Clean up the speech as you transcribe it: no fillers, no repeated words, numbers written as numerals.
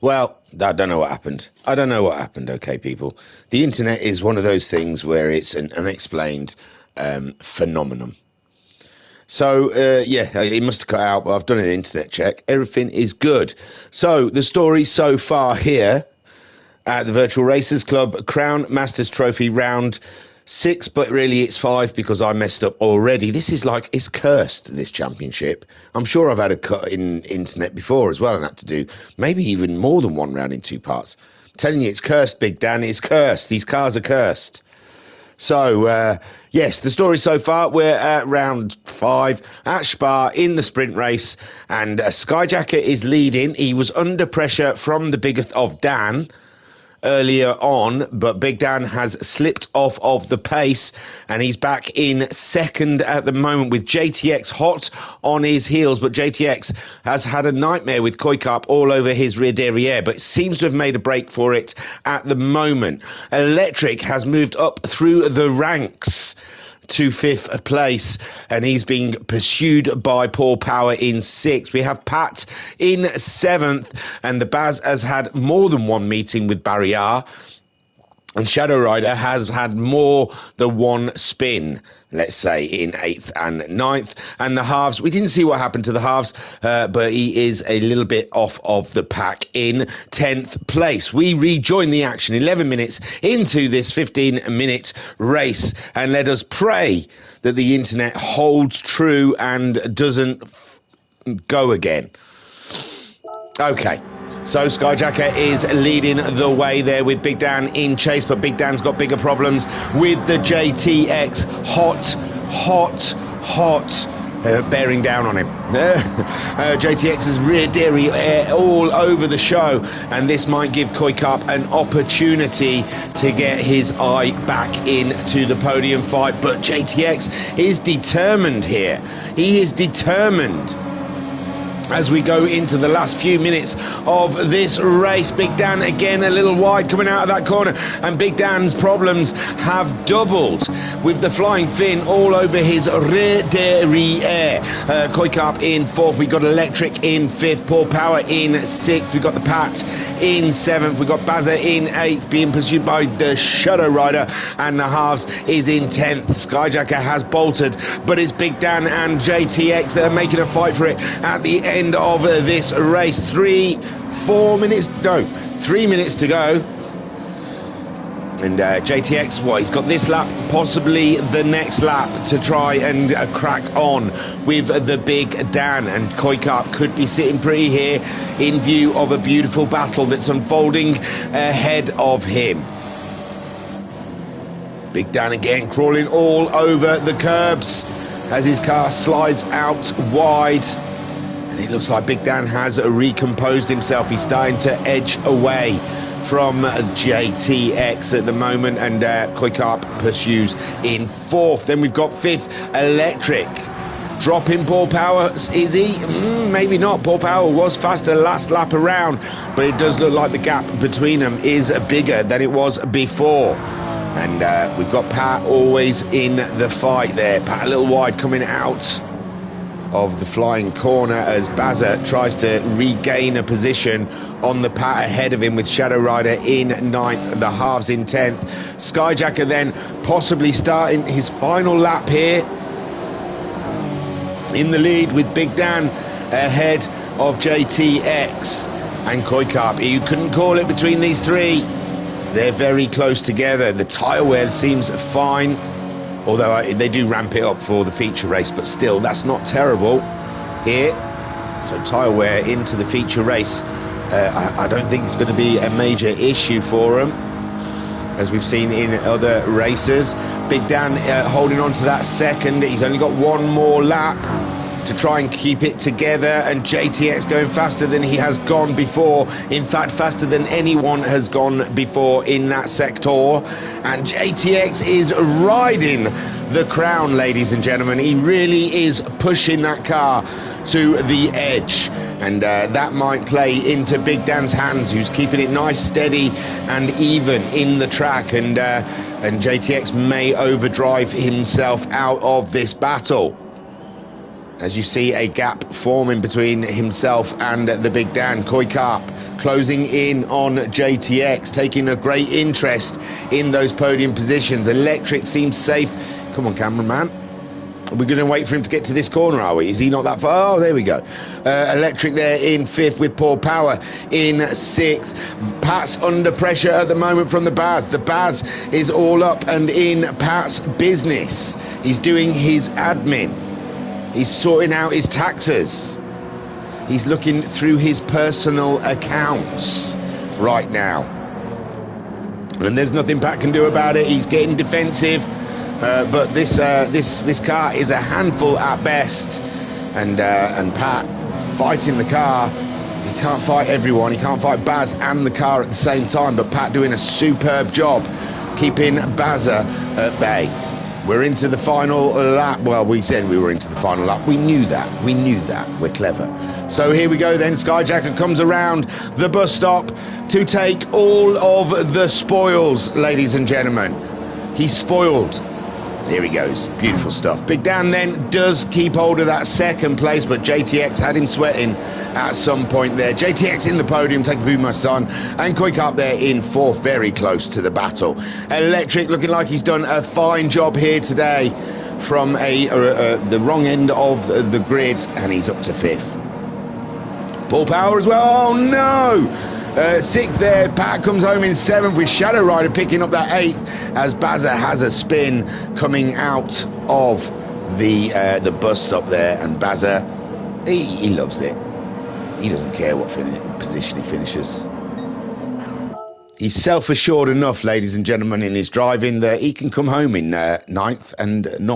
Well, I don't know what happened. I don't know what happened, okay, people. The internet is one of those things where it's an unexplained phenomenon. So, yeah, it must have cut out, but I've done an internet check. Everything is good. So, the story so far here at the Virtual Racers Club Crown Masters Trophy round 6, but really it's 5 because I messed up already. This is like, it's cursed, this championship. I'm sure I've had a cut in internet before as well and had to do maybe even more than one round in 2 parts. I'm telling you, it's cursed, Big Dan. It's cursed. These cars are cursed. So, yes, the story so far, we're at round 5 at Spa in the sprint race, and Skyjacker is leading. He was under pressure from the biggest of Dan earlier on, but Big Dan has slipped off of the pace, and he's back in second at the moment with JTX hot on his heels. But JTX has had a nightmare with Koikap all over his rear derriere, but seems to have made a break for it at the moment. Electric has moved up through the ranks to 5th place, and he's being pursued by Paul Power in 6th. We have Pat in 7th, and the Baz has had more than one meeting with Barrier, and Shadow Rider has had more than one spin, let's say, in 8th and 9th. And the halves, we didn't see what happened to the halves, but he is a little bit off of the pack in 10th place. We rejoin the action 11 minutes into this 15-minute race, and let us pray that the internet holds true and doesn't go again. Okay. So Skyjacker is leading the way there with Big Dan in chase, but Big Dan's got bigger problems with the JTX bearing down on him. JTX's rear derriere all over the show, and this might give Koikap an opportunity to get his eye back into the podium fight, but JTX is determined here. He is determined. As we go into the last few minutes of this race, Big Dan again a little wide coming out of that corner, and Big Dan's problems have doubled with the flying fin all over his rear derriere. Koikap in 4th, we got Electric in 5th, Paul Power in 6th, we got the Pat in 7th, we got Bazza in 8th, being pursued by the Shadow Rider, and the halves is in 10th. Skyjacker has bolted, but it's Big Dan and JTX that are making a fight for it at the end of this race. 3 minutes to go, and JTX, he's got this lap, possibly the next lap, to try and crack on with the Big Dan, and Koikap could be sitting pretty here in view of a beautiful battle that's unfolding ahead of him. Big Dan again crawling all over the curbs as his car slides out wide. And it looks like Big Dan has recomposed himself. He's starting to edge away from JTX at the moment, and Koikap pursues in 4th. Then we've got 5th, Electric. Dropping Paul Power, is he? Maybe not. Paul Power was faster last lap around, but it does look like the gap between them is bigger than it was before. And we've got Pat always in the fight there. Pat a little wide coming out of the flying corner as Bazza tries to regain a position on the Pat ahead of him, with Shadow Rider in 9th, the halves in 10th. Skyjacker then possibly starting his final lap here in the lead, with Big Dan ahead of JTX and Koikap. You couldn't call it between these three. They're very close together. The tyre wear seems fine, although they do ramp it up for the feature race, but still, that's not terrible here. So tyre wear into the feature race, I don't think it's going to be a major issue for them, as we've seen in other races. Big Dan holding on to that second. He's only got one more lap to try and keep it together, and JTX going faster than he has gone before. In fact, faster than anyone has gone before in that sector. And JTX is riding the crown, ladies and gentlemen. He really is pushing that car to the edge, and that might play into Big Dan's hands, who's keeping it nice, steady and even in the track, and JTX may overdrive himself out of this battle. As you see a gap forming between himself and the Big Dan. Koikap closing in on JTX, taking a great interest in those podium positions. Electric seems safe. Come on, cameraman. Are we going to wait for him to get to this corner, are we? Is he not that far? Oh, there we go. Electric there in 5th with Paul Power in 6th. Pat's under pressure at the moment from the Baz. The Baz is all up and in Pat's business. He's doing his admin. He's sorting out his taxes. He's looking through his personal accounts right now. And there's nothing Pat can do about it. He's getting defensive. But this car is a handful at best, and Pat fighting the car. He can't fight everyone. He can't fight Baz and the car at the same time. But Pat doing a superb job keeping Bazza at bay. We're into the final lap. Well, we said we were into the final lap. We knew that. We knew that. We're clever. So here we go then. Skyjacker comes around the bus stop to take all of the spoils, ladies and gentlemen. He's spoiled. Here he goes. Beautiful stuff. Big Dan then does keep hold of that second place, but JTX had him sweating at some point there. JTX in the podium, take a boom, my son. And Koik up there in 4th, very close to the battle. Electric looking like he's done a fine job here today from the wrong end of the grid, and he's up to 5th. Paul Power as well. Oh, no! 6th there. Pat comes home in 7th with Shadow Rider picking up that 8th as Bazza has a spin coming out of the bus stop there, and Bazza, he loves it. He doesn't care what position he finishes. He's self-assured enough, ladies and gentlemen, in his driving that he can come home in 9th and not